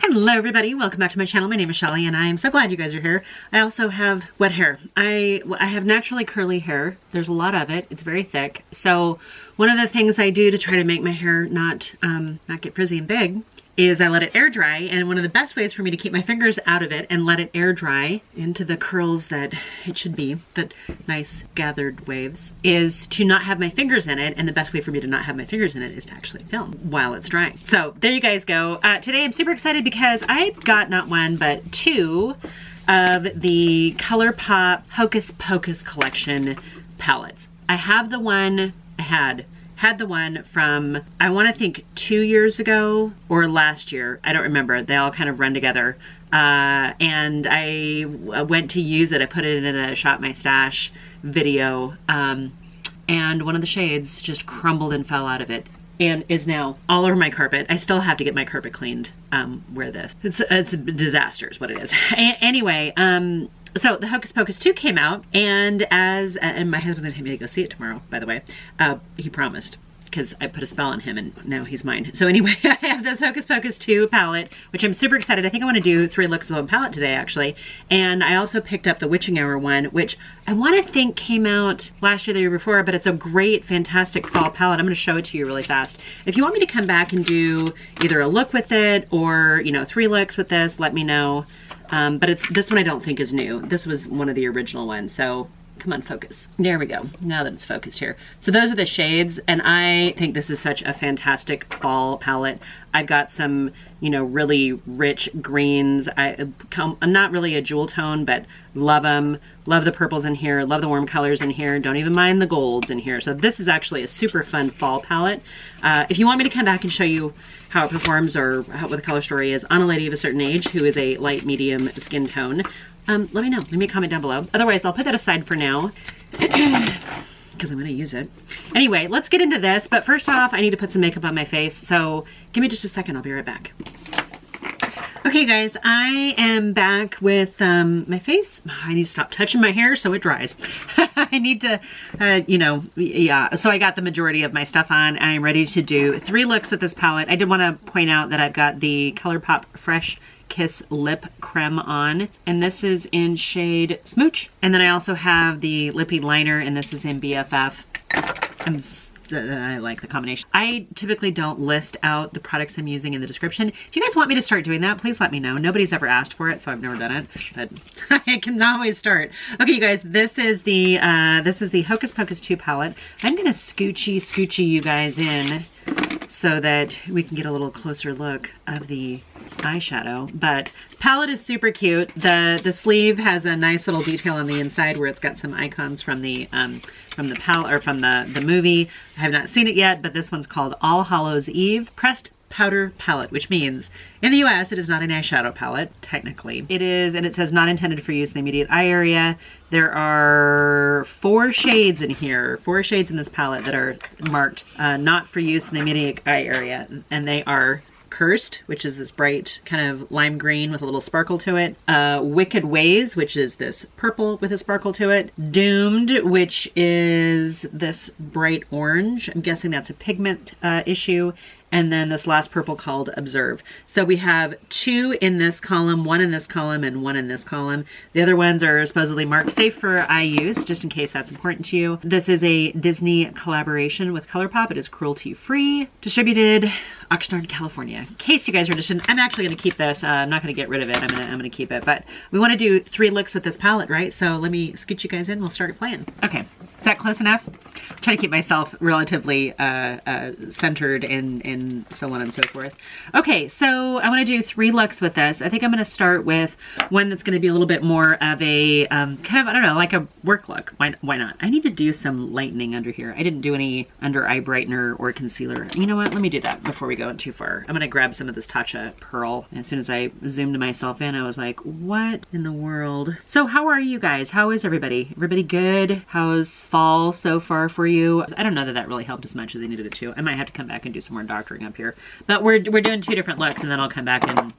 Hello everybody, welcome back to my channel. My name is Shelly and I am so glad you guys are here. I also have wet hair. I have naturally curly hair. There's a lot of it. It's very thick. So one of the things I do to try to make my hair not get frizzy and big is I let it air dry, and one of the best ways for me to keep my fingers out of it and let it air dry into the curls that it should be, that nice gathered waves, is to not have my fingers in it. And the best way for me to not have my fingers in it is to actually film while it's drying. So there you guys go. Today I'm super excited because I got not one but two of the Colourpop Hocus Pocus collection palettes. I have the one, had the one from, I want to think 2 years ago or last year. I don't remember. They all kind of run together. And I went to use it. I put it in a Shop My Stash video. And one of the shades just crumbled and fell out of it and is now all over my carpet. I still have to get my carpet cleaned where this. It's a disaster is what it is. Anyway, so the Hocus Pocus 2 came out, and and my husband's gonna have me to go see it tomorrow, by the way. He promised, because I put a spell on him and now he's mine. So anyway, I have this Hocus Pocus 2 palette, which I'm super excited. I think I want to do 3 looks of one palette today, actually. And I also picked up the Witching Hour one, which I want to think came out last year, the year before, but it's a great, fantastic fall palette. I'm going to show it to you really fast. If you want me to come back and do either a look with it or, 3 looks with this, let me know. But this one I don't think is new. This was one of the original ones, so come on, focus. There we go, now that it's focused here. So those are the shades, and I think this is such a fantastic fall palette. I've got some, really rich greens. I'm not really a jewel tone, but love them. Love the purples in here, love the warm colors in here. Don't even mind the golds in here. So this is actually a super fun fall palette. If you want me to come back and show you how it performs or what the color story is on a lady of a certain age who is a light medium skin tone, let me know. Leave me a comment down below. Otherwise, I'll put that aside for now because I'm going to use it. Anyway, let's get into this. But first off, I need to put some makeup on my face. So give me just a second. I'll be right back. Okay, guys, I am back with my face. I need to stop touching my hair so it dries. I need to, yeah. So I got the majority of my stuff on. I am ready to do 3 looks with this palette. I did want to point out that I've got the Colourpop Fresh Kiss Lip Creme on, and this is in shade Smooch. And then I also have the lippy liner, and this is in BFF. I like the combination. I typically don't list out the products I'm using in the description. If you guys want me to start doing that, please let me know. Nobody's ever asked for it, so I've never done it, but I can always start. Okay, you guys, this is the Hocus Pocus 2 palette. I'm gonna scoochy you guys in so that we can get a little closer look of the eyeshadow. But the palette is super cute. The sleeve has a nice little detail on the inside where it's got some icons from the palette, or from the movie. I have not seen it yet, but this one's called All Hallows Eve Pressed Powder Palette, which means in the US it is not an eyeshadow palette, technically. It is, and it says not intended for use in the immediate eye area. There are 4 shades in here, 4 shades in this palette that are marked not for use in the immediate eye area, and they are Cursed, which is this bright kind of lime green with a little sparkle to it. Wicked Ways, which is this purple with a sparkle to it. Doomed, which is this bright orange. I'm guessing that's a pigment issue. And then this last purple called Observe. So we have 2 in this column, 1 in this column, and 1 in this column. The other ones are supposedly marked safe for eye use, just in case that's important to you. This is a Disney collaboration with Colourpop. It is cruelty-free. Distributed Oxnard, California. In case you guys are interested, I'm actually going to keep this. I'm not going to get rid of it. I'm going to keep it. But we want to do 3 looks with this palette, right? So let me scoot you guys in. We'll start playing. Okay. Is that close enough? I'm trying to keep myself relatively centered and so on and so forth. Okay, so I want to do 3 looks with this. I think I'm going to start with one that's going to be a little bit more of a kind of, I don't know, like a work look. Why not? I need to do some lightening under here. I didn't do any under eye brightener or concealer. You know what? Let me do that before we go too far. I'm going to grab some of this Tatcha Pearl. And as soon as I zoomed myself in, I was like, what in the world? So how are you guys? How is everybody? Everybody good? How's fall so far for you? I don't know that that really helped as much as I needed it to. I might have to come back and do some more doctoring up here. But we're doing 2 different looks, and then I'll come back and,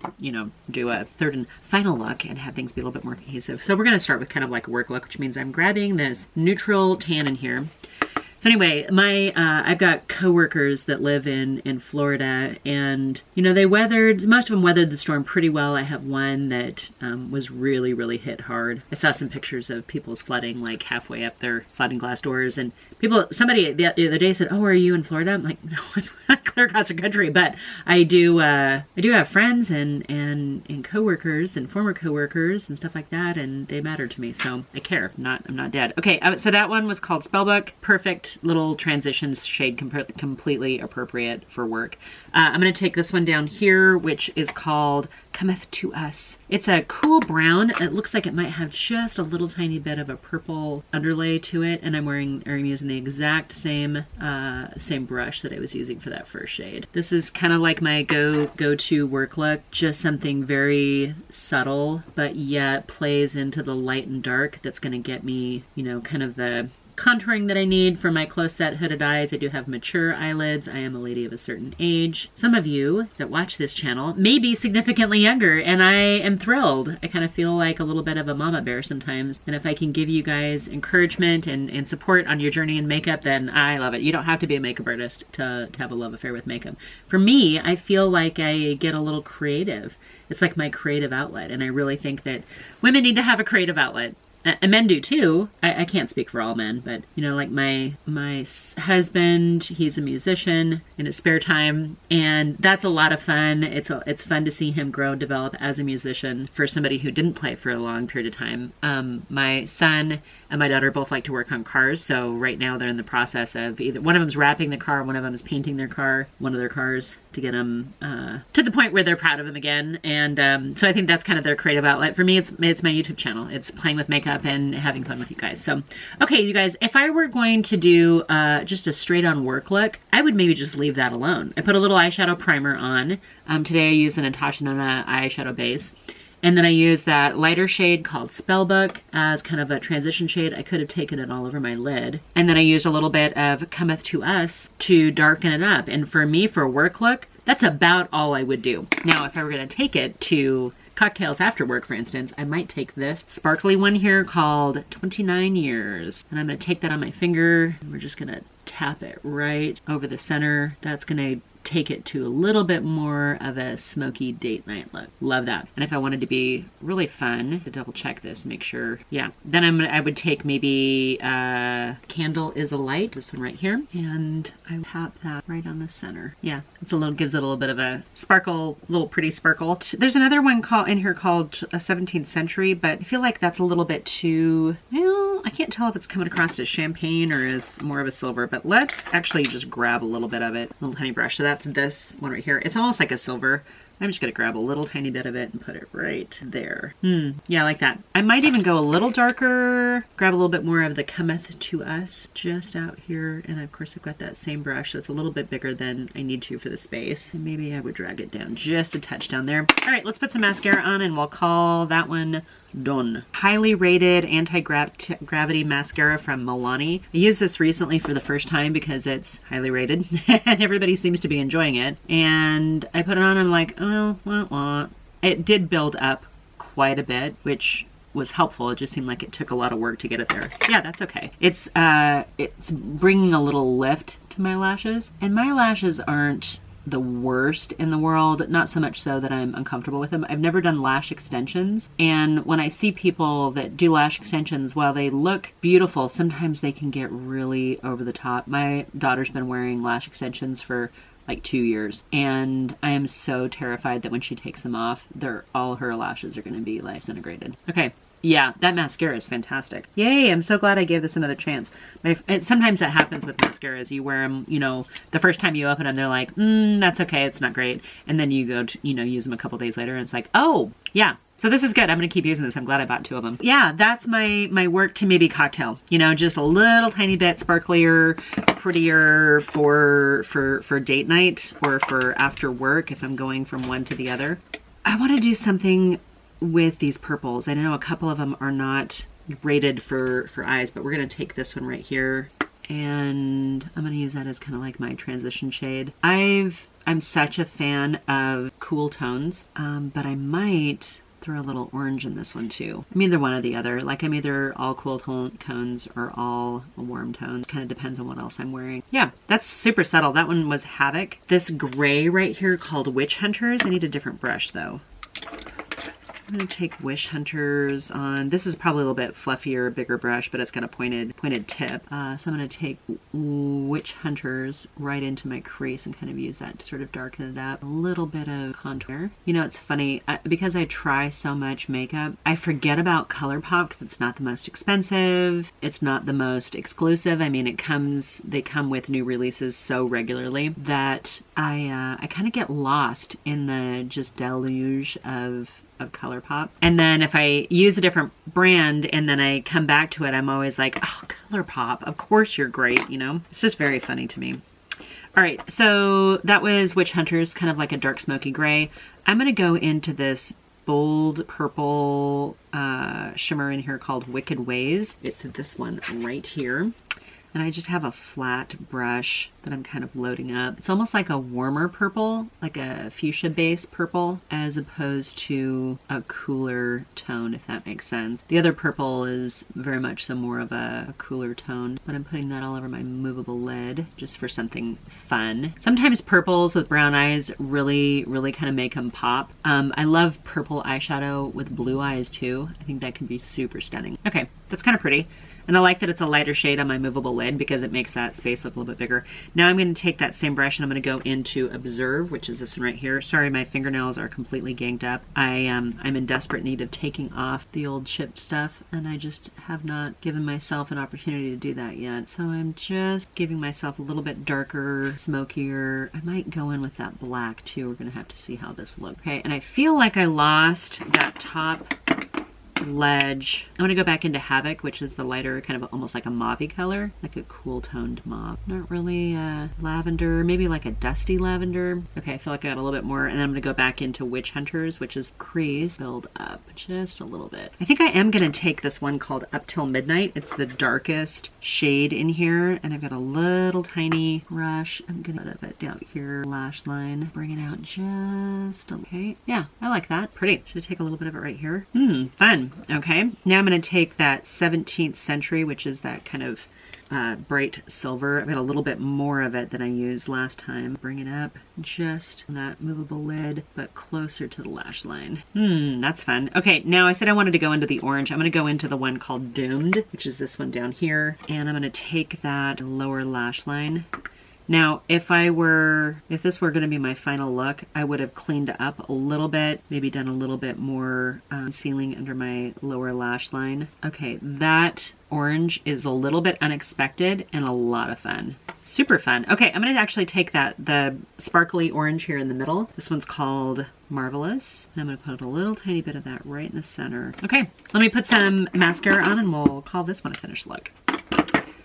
do a 3rd and final look and have things be a little bit more cohesive. So we're going to start with kind of like a work look, which means I'm grabbing this neutral tan in here. So anyway, I've got coworkers that live in Florida, and you know, most of them weathered the storm pretty well. I have one that was really, really hit hard. I saw some pictures of people's flooding like halfway up their sliding glass doors, and somebody the other day said, "Oh, are you in Florida?" I'm like, "No, I'm not clear across the country," but I do have friends and coworkers and former coworkers and stuff like that, and they matter to me, so I care. I'm not dead. Okay, so that one was called Spellbook. Perfect little transitions shade, completely appropriate for work. I'm going to take this one down here, which is called Cometh to Us. It's a cool brown. It looks like it might have just a little tiny bit of a purple underlay to it, and I'm using the exact same brush that I was using for that first shade. This is kind of like my go-to work look, just something very subtle, but yet plays into the light and dark that's going to get me, you know, kind of the contouring that I need for my close set hooded eyes. I do have mature eyelids. I am a lady of a certain age. Some of you that watch this channel may be significantly younger, and I am thrilled. I kind of feel like a little bit of a mama bear sometimes, and if I can give you guys encouragement and support on your journey in makeup, then I love it. You don't have to be a makeup artist to have a love affair with makeup. For me, I feel like I get a little creative. It's like my creative outlet, and I really think that women need to have a creative outlet. And men do too. I can't speak for all men, but you know, like my husband, he's a musician in his spare time, and that's a lot of fun. It's fun to see him grow and develop as a musician for somebody who didn't play for a long period of time. My son and my daughter both like to work on cars, so right now they're in the process of either one of them's wrapping the car, one of them is painting their car, one of their cars, to get them to the point where they're proud of them again. And so I think that's kind of their creative outlet. For me, it's my YouTube channel. It's playing with makeup and having fun with you guys. So, okay, you guys, if I were going to do just a straight on work look, I would maybe just leave that alone. I put a little eyeshadow primer on. Today I used a Natasha Nona eyeshadow base. And then I used that lighter shade called Spellbook as kind of a transition shade. I could have taken it all over my lid. And then I used a little bit of Cometh to Us to darken it up. And for me, for a work look, that's about all I would do. Now, if I were going to take it to cocktails after work, for instance, I might take this sparkly one here called 29 Years. And I'm going to take that on my finger. We're just going to tap it right over the center. That's going to take it to a little bit more of a smoky date night look. Love that. And if I wanted to be really fun, to double check this, make sure, yeah. Then I would take maybe Candle is a Light, this one right here, and I would tap that right on the center. Yeah, gives it a little bit of a sparkle, little pretty sparkle. There's another one in here called a 17th Century, but I feel like that's a little bit too, I can't tell if it's coming across as champagne or as more of a silver, but let's actually just grab a little bit of it, a little tiny brush. So that's this one right here. It's almost like a silver. I'm just gonna grab a little tiny bit of it and put it right there. Yeah, I like that. I might even go a little darker, grab a little bit more of the Cometh to Us just out here. And of course I've got that same brush that's a little bit bigger than I need to for the space. And maybe I would drag it down just a touch down there. All right, let's put some mascara on and we'll call that one done. Highly rated anti-gravity mascara from Milani. I used this recently for the first time because it's highly rated and everybody seems to be enjoying it. And I put it on and I'm like, oh, wah. It did build up quite a bit, which was helpful. It just seemed like it took a lot of work to get it there. Yeah, that's okay. It's bringing a little lift to my lashes, and my lashes aren't the worst in the world, not so much so that I'm uncomfortable with them. I've never done lash extensions, and when I see people that do lash extensions, while they look beautiful, sometimes they can get really over the top. My daughter's been wearing lash extensions for like 2 years, and I am so terrified that when she takes them off, all her lashes are going to be like disintegrated. Okay. Yeah, that mascara is fantastic. Yay, I'm so glad I gave this another chance. Sometimes that happens with mascaras. You wear them, the first time you open them, they're like, that's okay, it's not great. And then you go to, use them a couple days later and it's like, oh, yeah. So this is good. I'm going to keep using this. I'm glad I bought 2 of them. Yeah, that's my work to maybe cocktail. Just a little tiny bit sparklier, prettier for date night or for after work if I'm going from one to the other. I want to do something with these purples. I know a couple of them are not rated for eyes, but we're going to take this one right here and I'm going to use that as kind of like my transition shade. I'm such a fan of cool tones, but I might throw a little orange in this one too. I'm either one or the other. Like I'm either all cool tone tones or all warm tones. Kind of depends on what else I'm wearing. Yeah, that's super subtle. That one was Havoc. This gray right here called Witch Hunters. I need a different brush though. I'm gonna take Wish Hunters on. This is probably a little bit fluffier, bigger brush, but it's got a pointed tip. So I'm gonna take Witch Hunters right into my crease and kind of use that to sort of darken it up. A little bit of contour. You know, it's funny, because I try so much makeup, I forget about Colourpop because it's not the most expensive. It's not the most exclusive. I mean, they come with new releases so regularly that I kind of get lost in the just deluge of Colourpop. And then if I use a different brand and then I come back to it, I'm always like, oh, Colourpop, of course you're great, you know? It's just very funny to me. All right, so that was Witch Hunters, kind of like a dark smoky gray. I'm gonna go into this bold purple shimmer in here called Wicked Ways. It's this one right here. And I just have a flat brush that I'm kind of loading up. It's almost like a warmer purple, like a fuchsia base purple, as opposed to a cooler tone, if that makes sense. The other purple is very much so more of a cooler tone, but I'm putting that all over my movable lid just for something fun. Sometimes purples with brown eyes really kind of make them pop. I love purple eyeshadow with blue eyes too. I think that can be super stunning. Okay, that's kind of pretty. And I like that it's a lighter shade on my movable lid because it makes that space look a little bit bigger. Now I'm going to take that same brush and I'm going to go into Observe, which is this one right here. Sorry, my fingernails are completely ganged up. I'm in desperate need of taking off the old chipped stuff, and I just have not given myself an opportunity to do that yet. So I'm just giving myself a little bit darker, smokier. I might go in with that black too. We're going to have to see how this looks. Okay, and I feel like I lost that top ledge. I'm gonna go back into Havoc, which is the lighter, kind of almost like a mauve-y color, like a cool toned mauve. Not really lavender, maybe like a dusty lavender. Okay, I feel like I got a little bit more, and then I'm gonna go back into Witch Hunters, which is crease, build up just a little bit. I think I am gonna take this one called Up Till Midnight. It's the darkest shade in here, and I've got a little tiny brush. I'm gonna put it down here, lash line, bring it out just okay. Yeah, I like that. Pretty. Should I take a little bit of it right here? Fun. Okay, now I'm going to take that 17th Century, which is that kind of bright silver. I've got a little bit more of it than I used last time. Bring it up just on that movable lid, but closer to the lash line. That's fun. Okay, now I said I wanted to go into the orange. I'm going to go into the one called Doomed, which is this one down here. And I'm going to take that lower lash line. Now, if this were going to be my final look, I would have cleaned up a little bit, maybe done a little bit more concealing under my lower lash line. Okay, that orange is a little bit unexpected and a lot of fun. Super fun. Okay, I'm going to actually take the sparkly orange here in the middle. This one's called Marvelous. And I'm going to put a little tiny bit of that right in the center. Okay, let me put some mascara on and we'll call this one a finished look.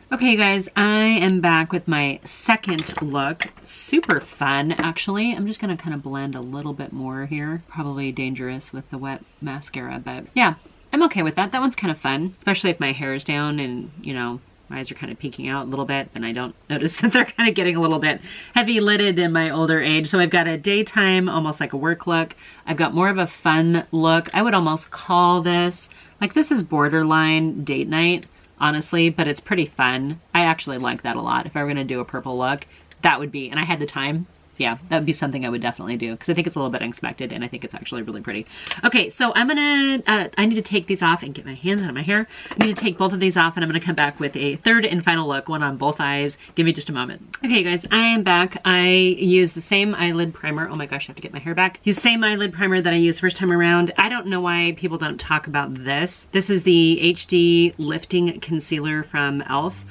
Okay, you guys, I am back with my second look. Super fun, actually. I'm just gonna kind of blend a little bit more here. Probably dangerous with the wet mascara, but yeah, I'm okay with that. That one's kind of fun, especially if my hair is down and, you know, my eyes are kind of peeking out a little bit, and I don't notice that they're kind of getting a little bit heavy-lidded in my older age. So I've got a daytime, almost like a work look. I've got more of a fun look. I would almost call this, like this is borderline date night, honestly, but it's pretty fun. I actually like that a lot. If I were gonna do a purple look, that would be, and I had the time, yeah, that would be something I would definitely do because I think it's a little bit unexpected and I think it's actually really pretty. Okay, so I'm gonna, I need to take these off and get my hands out of my hair. I need to take both of these off and I'm gonna come back with a third and final look, one on both eyes. Give me just a moment. Okay, guys, I am back. I use the same eyelid primer. Oh my gosh, I have to get my hair back. Use the same eyelid primer that I used first time around. I don't know why people don't talk about this. This is the HD Lifting Concealer from e.l.f.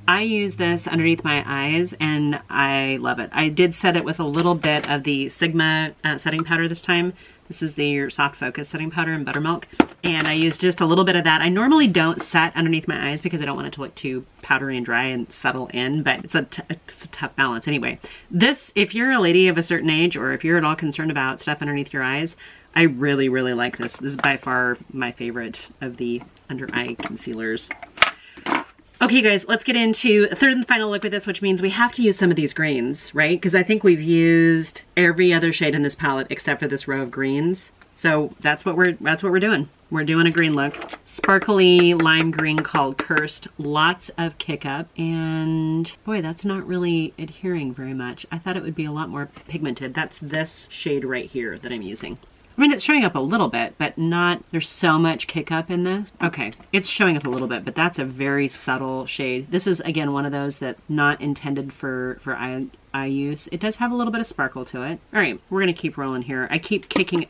I use this underneath my eyes and I love it. I did set it with a little bit of the Sigma setting powder this time. This is the Soft Focus setting powder in Buttermilk. And I use just a little bit of that. I normally don't set underneath my eyes because I don't want it to look too powdery and dry and settle in, but it's a tough balance. Anyway, this, if you're a lady of a certain age or if you're at all concerned about stuff underneath your eyes, I really like this. This is by far my favorite of the under eye concealers. Okay, guys, let's get into a third and final look with this, which means we have to use some of these greens, right? Because I think we've used every other shade in this palette except for this row of greens. So that's what we're doing. We're doing a green look. Sparkly lime green called Cursed. Lots of kick up. And boy, that's not really adhering very much. I thought it would be a lot more pigmented. That's this shade right here that I'm using. I mean, it's showing up a little bit, but not, there's so much kick up in this. Okay, it's showing up a little bit, but that's a very subtle shade. This is, again, one of those that not intended for eye use. It does have a little bit of sparkle to it. All right, we're gonna keep rolling here. I keep picking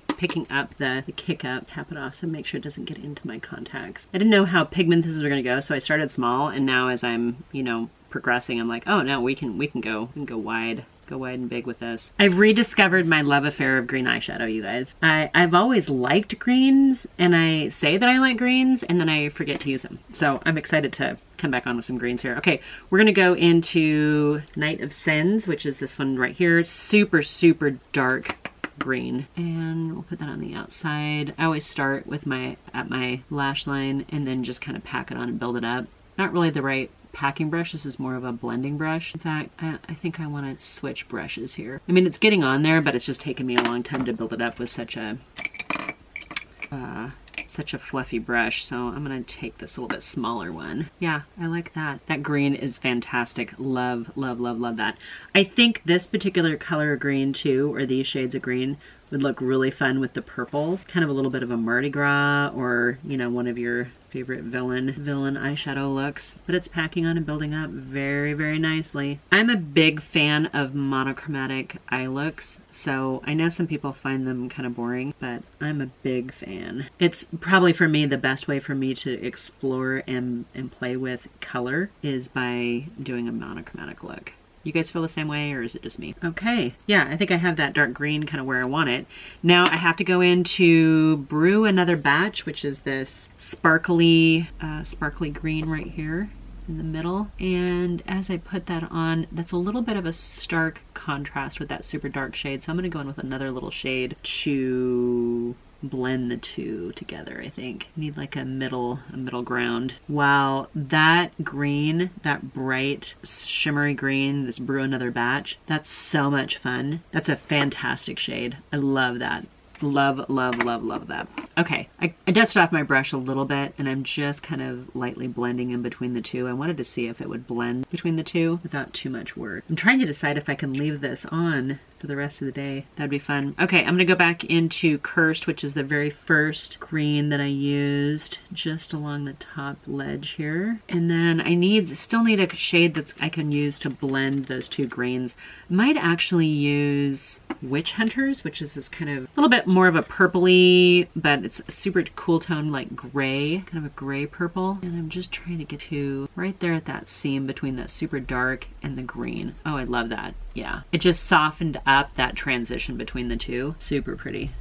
up the kick up, tap it off so make sure it doesn't get into my contacts. I didn't know how pigmented this was gonna go, so I started small, and now as I'm, you know, progressing, I'm like, oh no, we can go wide. Go wide and big with this. I've rediscovered my love affair of green eyeshadow, you guys. I've always liked greens, and I say that I like greens, and then I forget to use them. So I'm excited to come back on with some greens here. Okay, we're gonna go into Night of Sins, which is this one right here. Super, super dark green. And we'll put that on the outside. I always start with at my lash line and then just kind of pack it on and build it up. Not really the right packing brush. This is more of a blending brush. In fact, I think I want to switch brushes here. I mean, it's getting on there, but it's just taken me a long time to build it up with such a fluffy brush. So I'm going to take this a little bit smaller one. Yeah, I like that. That green is fantastic. Love, love, love, love that. I think this particular color of green too, or these shades of green, would look really fun with the purples. Kind of a little bit of a Mardi Gras, or, you know, one of your favorite villain eyeshadow looks. But it's packing on and building up very, very nicely. I'm a big fan of monochromatic eye looks, so I know some people find them kind of boring, but I'm a big fan. It's probably, for me, the best way for me to explore and play with color is by doing a monochromatic look. You guys feel the same way, or is it just me? Okay, yeah, I think I have that dark green kind of where I want it. Now I have to go into brew another batch, which is this sparkly green right here in the middle. And as I put that on, that's a little bit of a stark contrast with that super dark shade. So I'm gonna go in with another little shade to blend the two together. I think need like a middle ground. Wow, that green, that bright shimmery green, this brew another batch, that's so much fun. That's a fantastic shade. I love that. Love, love, love, love that. Okay, I dusted off my brush a little bit, and I'm just kind of lightly blending in between the two. I wanted to see if it would blend between the two without too much work. I'm trying to decide if I can leave this on for the rest of the day. That'd be fun. Okay, I'm gonna go back into Cursed, which is the very first green that I used just along the top ledge here. And then I still need a shade that I can use to blend those two greens. I might actually use Witch Hunters, which is this kind of a little bit more of a purpley, but it's a super cool tone, like gray, kind of a gray purple. And I'm just trying to get to right there at that seam between that super dark and the green. Oh, I love that. Yeah, it just softened up that transition between the two. Super pretty.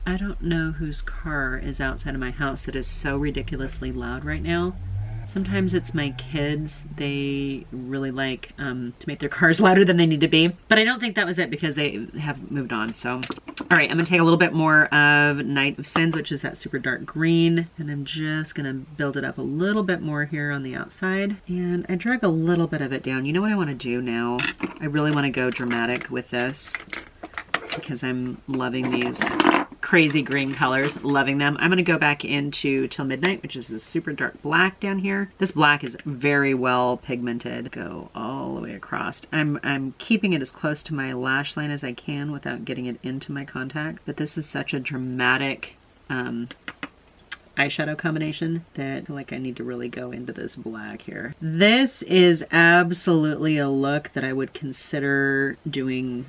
I don't know whose car is outside of my house that is so ridiculously loud right now. Sometimes it's my kids. They really like to make their cars louder than they need to be. But I don't think that was it, because they have moved on. So, all right, I'm gonna take a little bit more of Night of Sins, which is that super dark green. And I'm just gonna build it up a little bit more here on the outside. And I drag a little bit of it down. You know what I wanna do now? I really wanna go dramatic with this, because I'm loving these crazy green colors, loving them. I'm gonna go back into Till Midnight, which is this super dark black down here. This black is very well pigmented. Go all the way across. I'm keeping it as close to my lash line as I can without getting it into my contact, but this is such a dramatic eyeshadow combination that I feel like I need to really go into this black here. This is absolutely a look that I would consider doing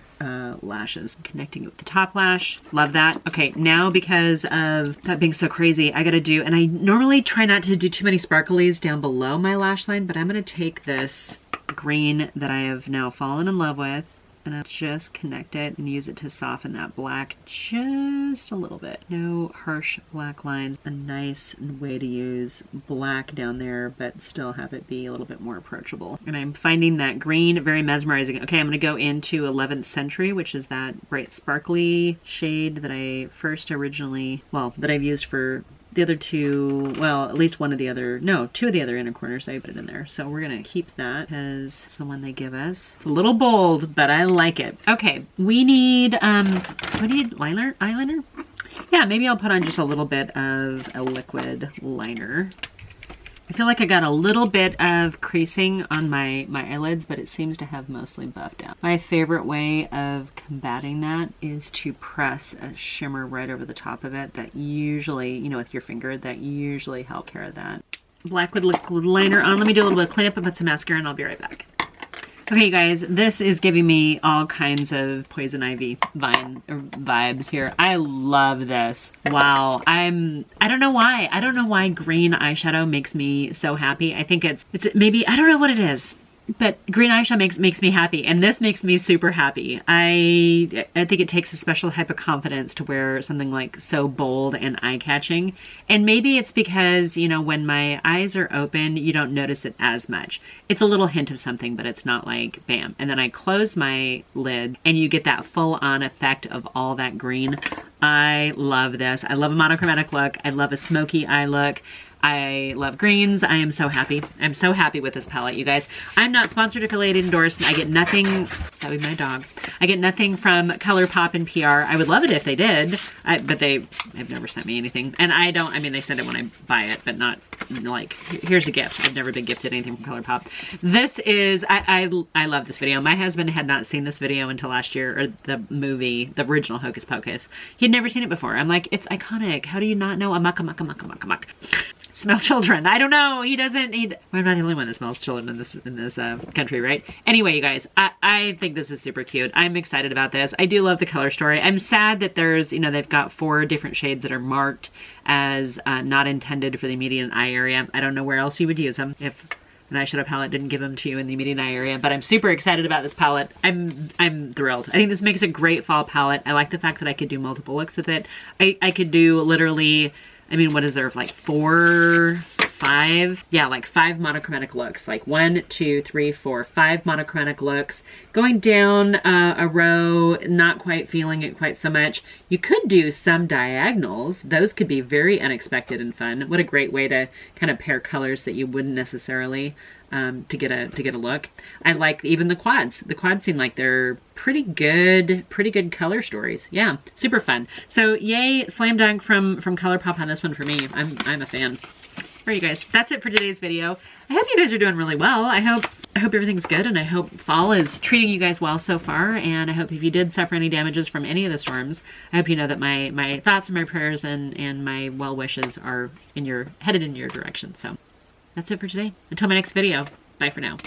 lashes. Connecting it with the top lash. Love that. Okay, now because of that being so crazy, I gotta do, and I normally try not to do too many sparklies down below my lash line, but I'm gonna take this green that I have now fallen in love with, and I'll just connect it and use it to soften that black just a little bit. No harsh black lines. A nice way to use black down there, but still have it be a little bit more approachable. And I'm finding that green very mesmerizing. Okay, I'm gonna go into 11th Century, which is that bright sparkly shade that I first originally, well, that I've used for the other two, well, at least one of the other, no, two of the other inner corners I put it in there. So we're gonna keep that because it's the one they give us. It's a little bold, but I like it. Okay, we need eyeliner? Yeah, maybe I'll put on just a little bit of a liquid liner. I feel like I got a little bit of creasing on my eyelids, but it seems to have mostly buffed out. My favorite way of combating that is to press a shimmer right over the top of it. That usually, you know, with your finger, that usually helps care of that. Black with liquid liner on. Let me do a little bit of cleanup and put some mascara and I'll be right back. Okay, you guys, this is giving me all kinds of Poison Ivy vibes here. I love this. Wow. I don't know why. I don't know why green eyeshadow makes me so happy. I think it's maybe, I don't know what it is, but green eyeshadow makes me happy, and this makes me super happy. I think it takes a special type of confidence to wear something like so bold and eye-catching. And maybe it's because, you know, when my eyes are open, you don't notice it as much. It's a little hint of something, but it's not like bam. And then I close my lid and you get that full-on effect of all that green. I love this. I love a monochromatic look. I love a smoky eye look. I love greens. I am so happy. I'm so happy with this palette, you guys. I'm not sponsored, affiliated, endorsed. I get nothing. That would be my dog. I get nothing from Colourpop and PR. I would love it if they did, but they have never sent me anything. And I don't, I mean, they send it when I buy it, but not like, here's a gift. I've never been gifted anything from Colourpop. This is, I love this video. My husband had not seen this video until last year, or the movie, the original Hocus Pocus. He'd never seen it before. I'm like, it's iconic. How do you not know? Amok, amok, amok, amok, amok. Smell children. I don't know. He doesn't. I'm not the only one that smells children in this country, right? Anyway, you guys, I think this is super cute. I'm excited about this. I do love the color story. I'm sad that there's, you know, they've got 4 different shades that are marked as not intended for the immediate eye area. I don't know where else you would use them if an eyeshadow palette didn't give them to you in the immediate eye area, but I'm super excited about this palette. I'm thrilled. I think this makes a great fall palette. I like the fact that I could do multiple looks with it. I could do literally, I mean, what is there, like 4, 5? Yeah, like 5 monochromatic looks. Like 1, 2, 3, 4, 5 monochromatic looks. Going down a row, not quite feeling it quite so much. You could do some diagonals. Those could be very unexpected and fun. What a great way to kind of pair colors that you wouldn't necessarily to get a look. I like even the quads. The quads seem like they're pretty good color stories. Yeah, super fun. So yay, slam dunk from Colourpop on this one for me. I'm a fan. All right, you guys, that's it for today's video. I hope you guys are doing really well. I hope everything's good, and I hope fall is treating you guys well so far. And I hope if you did suffer any damages from any of the storms, I hope you know that my thoughts and my prayers and my well wishes are headed in your direction. So that's it for today. Until my next video. Bye for now.